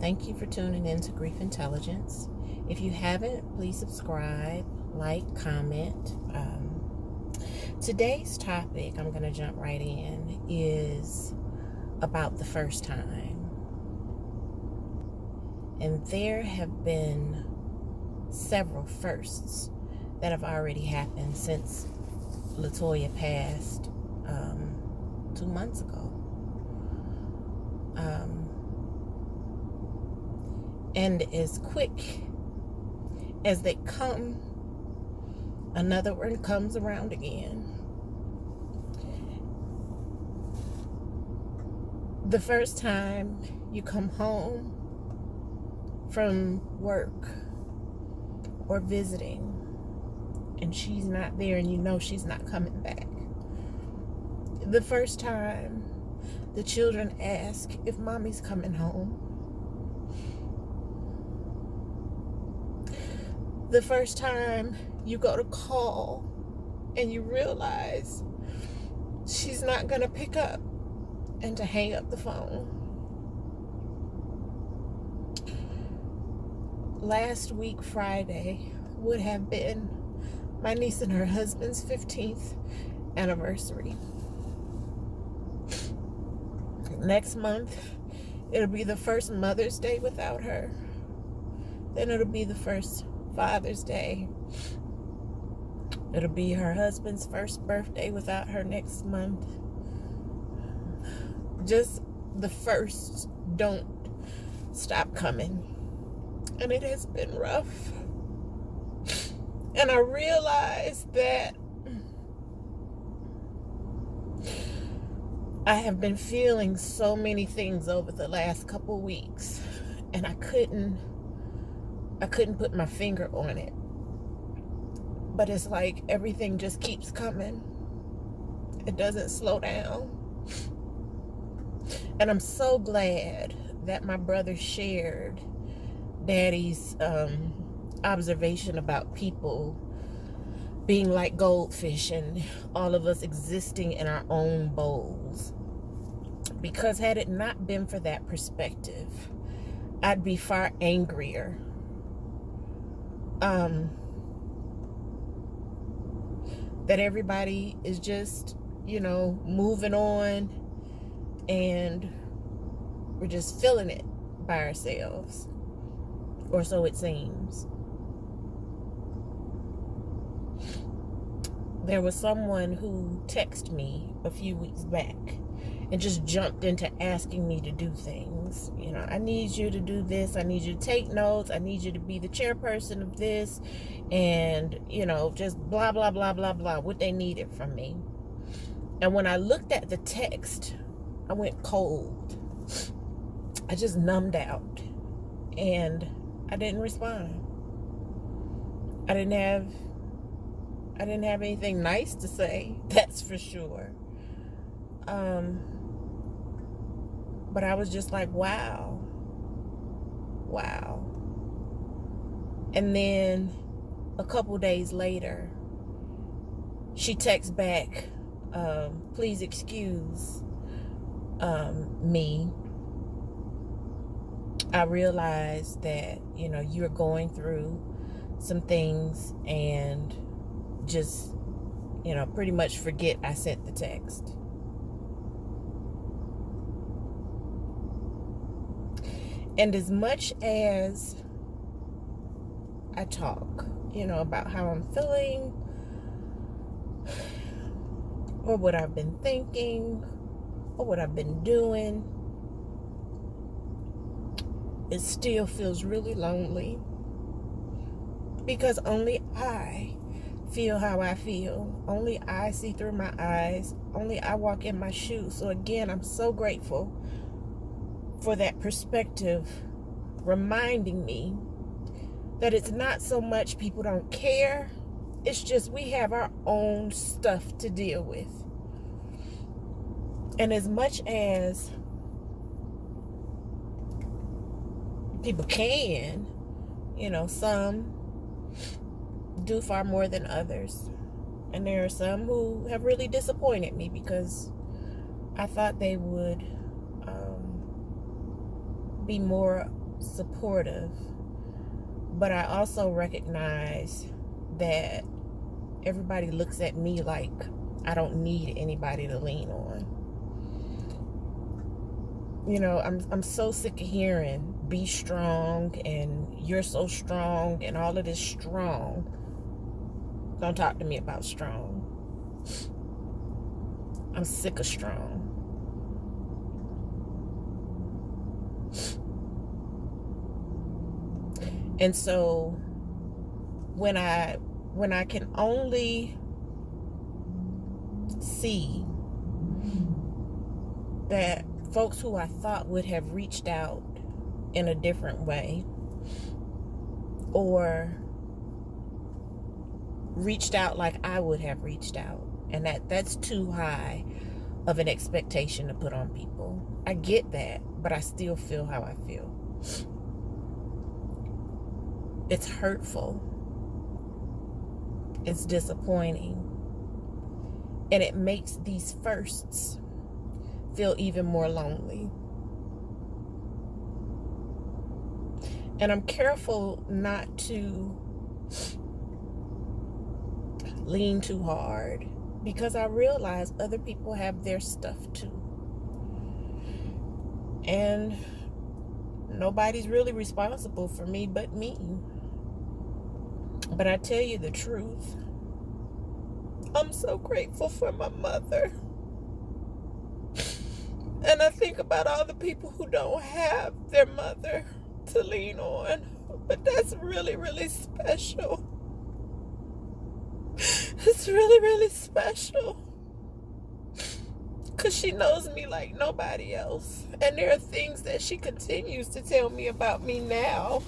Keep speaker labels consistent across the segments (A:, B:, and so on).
A: Thank you for tuning in to Grief Intelligence. If you haven't, please subscribe, like, comment. Today's topic, I'm going to jump right in, is about the first time. And there have been several firsts that have already happened since Latoya passed 2 months ago. And as quick as they come, another one comes around again. The first time you come home from work or visiting and she's not there and you know she's not coming back. The first time the children ask if mommy's coming home. The first time you go to call and you realize she's not going to pick up and to hang up the phone. Last week, Friday, would have been my niece and her husband's 15th anniversary. Next month, it'll be the first Mother's Day without her. Then it'll be the first Father's Day. It'll be her husband's first birthday without her next month. Just the first don't stop coming. And it has been rough. And I realized that I have been feeling so many things over the last couple weeks, and I couldn't put my finger on it. But it's like everything just keeps coming. It doesn't slow down. And I'm so glad that my brother shared Daddy's observation about people being like goldfish and all of us existing in our own bowls. Because had it not been for that perspective, I'd be far angrier. That everybody is just, moving on and we're just feeling it by ourselves. Or so it seems. There was someone who texted me a few weeks back and just jumped into asking me to do things. I need you to do this. I need you to take notes. I need you to be the chairperson of this. And, just blah, blah, blah, blah, blah, what they needed from me. And when I looked at the text, I went cold. I just numbed out. And I didn't respond. I didn't have anything nice to say, that's for sure. But I was just like, wow. And then a couple days later, she texts back, please excuse me. I realized that, you're going through some things and just, pretty much forget I sent the text. And as much as I talk, about how I'm feeling or what I've been thinking or what I've been doing, it still feels really lonely because only I feel how I feel. Only I see through my eyes. Only I walk in my shoes. So again, I'm so grateful for that perspective reminding me that it's not so much people don't care. It's just we have our own stuff to deal with. And as much as people can, some do far more than others. And there are some who have really disappointed me because I thought they would be more supportive, but I also recognize that everybody looks at me like I don't need anybody to lean on. You know, I'm so sick of hearing be strong and you're so strong and all of this strong. Don't talk to me about strong. I'm sick of strong. And so when I can only see that folks who I thought would have reached out in a different way, or reached out like I would have reached out, and that's too high of an expectation to put on people. I get that, but I still feel how I feel. It's hurtful. It's disappointing. And it makes these firsts feel even more lonely. And I'm careful not to lean too hard, because I realize other people have their stuff too. And nobody's really responsible for me but me. But I tell you the truth, I'm so grateful for my mother. And I think about all the people who don't have their mother to lean on. But that's really, really special. It's really, really special. Because she knows me like nobody else. And there are things that she continues to tell me about me now.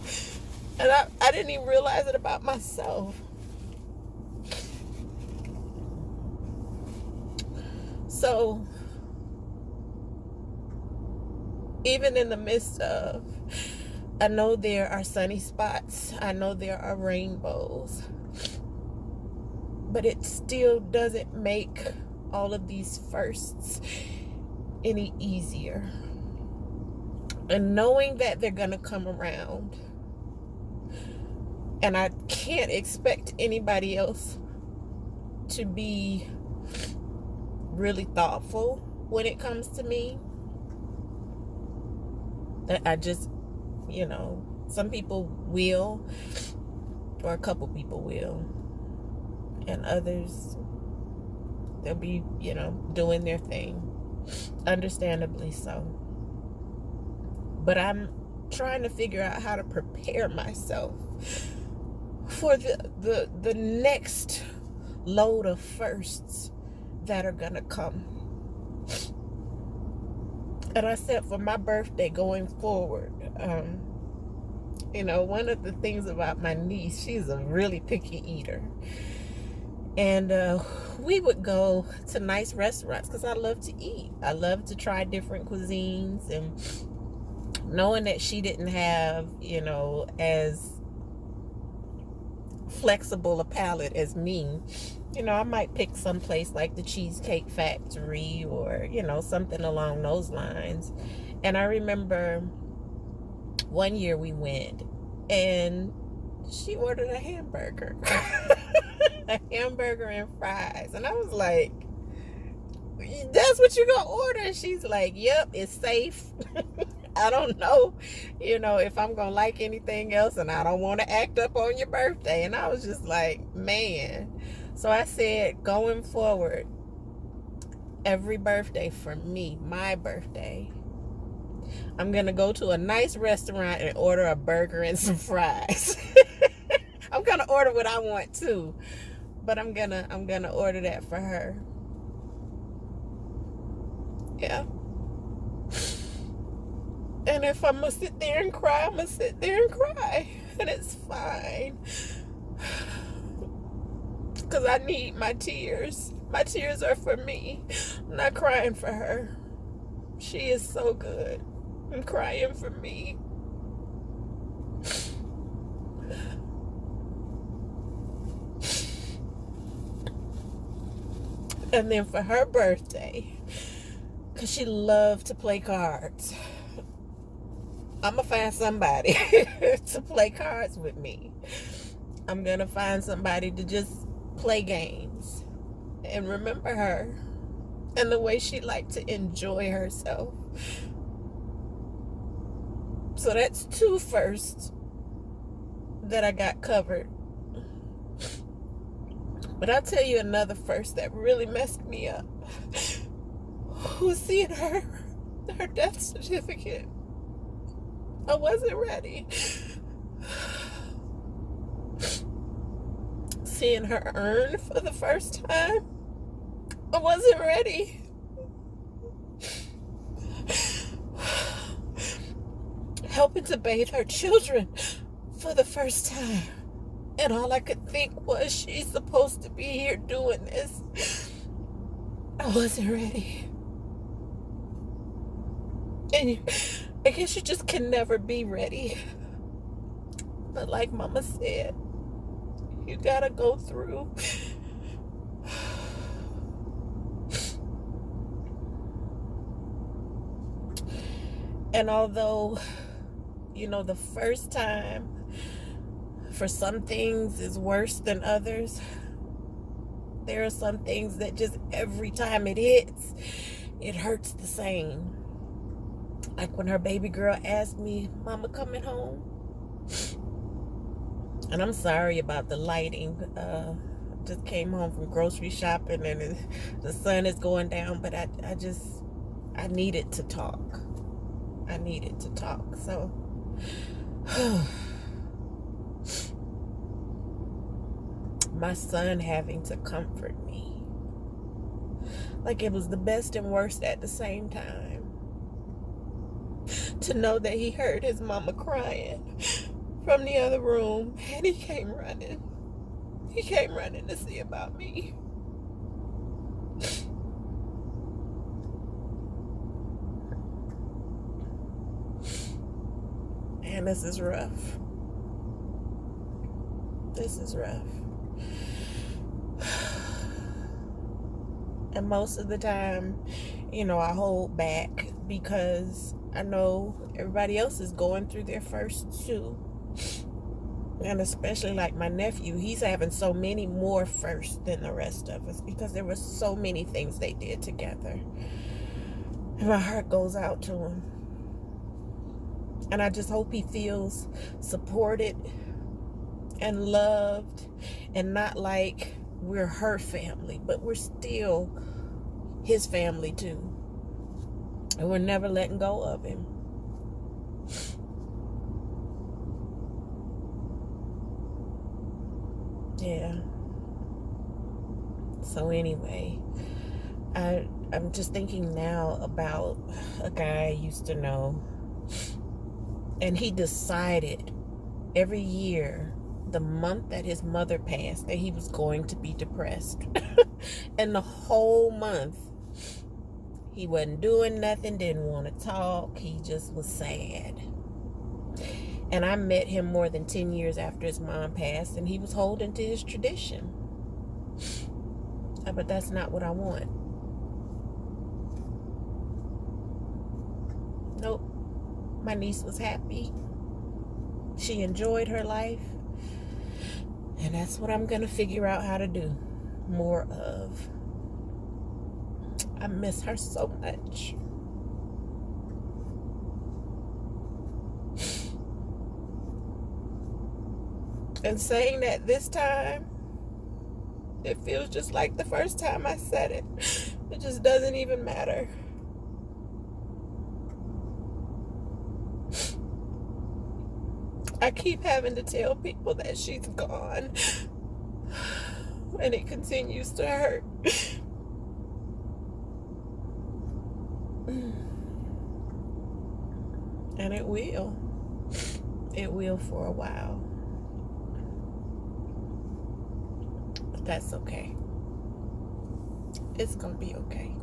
A: And I didn't even realize it about myself. So, even in the midst of, I know there are sunny spots. I know there are rainbows. But it still doesn't make all of these firsts any easier. And knowing that they're going to come around, and I can't expect anybody else to be really thoughtful when it comes to me. I just, some people will, or a couple people will, and others, they'll be, doing their thing, understandably so. But I'm trying to figure out how to prepare myself for the next load of firsts that are gonna come. And I said for my birthday going forward, one of the things about my niece, she's a really picky eater. And we would go to nice restaurants because I love to eat. I love to try different cuisines. And knowing that she didn't have, as flexible a palate as me, I might pick some place like the Cheesecake Factory or, something along those lines. And I remember one year we went and she ordered a hamburger. A hamburger and fries. And I was like, that's what you're going to order? And she's like, yep, it's safe. I don't know, if I'm going to like anything else, and I don't want to act up on your birthday. And I was just like, man. So I said, going forward, every birthday for me, my birthday, I'm going to go to a nice restaurant and order a burger and some fries. I'm going to order what I want too, but I'm going to order that for her. Yeah. And if I'm going to sit there and cry, I'm going to sit there and cry. And it's fine. Because I need my tears. My tears are for me. I'm not crying for her. She is so good. I'm crying for me. And then for her birthday, because she loved to play cards, I'm gonna find somebody to play cards with me. I'm gonna find somebody to just play games and remember her and the way she liked to enjoy herself. So that's two firsts that I got covered. But I'll tell you another first that really messed me up. Was seeing her death certificate. I wasn't ready. Seeing her urn for the first time. I wasn't ready. Helping to bathe her children for the first time. And all I could think was, she's supposed to be here doing this. I wasn't ready. And I guess you just can never be ready. But like Mama said, you gotta go through. And although, the first time for some things is worse than others, there are some things that just every time it hits, it hurts the same. Like when her baby girl asked me, Mama coming home? And I'm sorry about the lighting. Just came home from grocery shopping and the sun is going down, but I needed to talk. I needed to talk. So my son having to comfort me, like it was the best and worst at the same time, to know that he heard his mama crying from the other room, and he came running to see about me. And this is rough. And most of the time, I hold back because I know everybody else is going through their first too. And especially like my nephew, he's having so many more firsts than the rest of us because there were so many things they did together. And my heart goes out to him. And I just hope he feels supported and loved, and not like we're her family, but we're still his family too. And we're never letting go of him. Yeah. So anyway, I'm just thinking now about a guy I used to know, and he decided every year, the month that his mother passed, that he was going to be depressed. And the whole month, he wasn't doing nothing, didn't want to talk. He just was sad. And I met him more than 10 years after his mom passed, and he was holding to his tradition. But that's not what I want. Nope. My niece was happy. She enjoyed her life. And that's what I'm going to figure out how to do more of. I miss her so much. And saying that this time, it feels just like the first time I said it. It just doesn't even matter. I keep having to tell people that she's gone. And it continues to hurt. And it will. It will for a while. But that's okay. It's gonna be okay.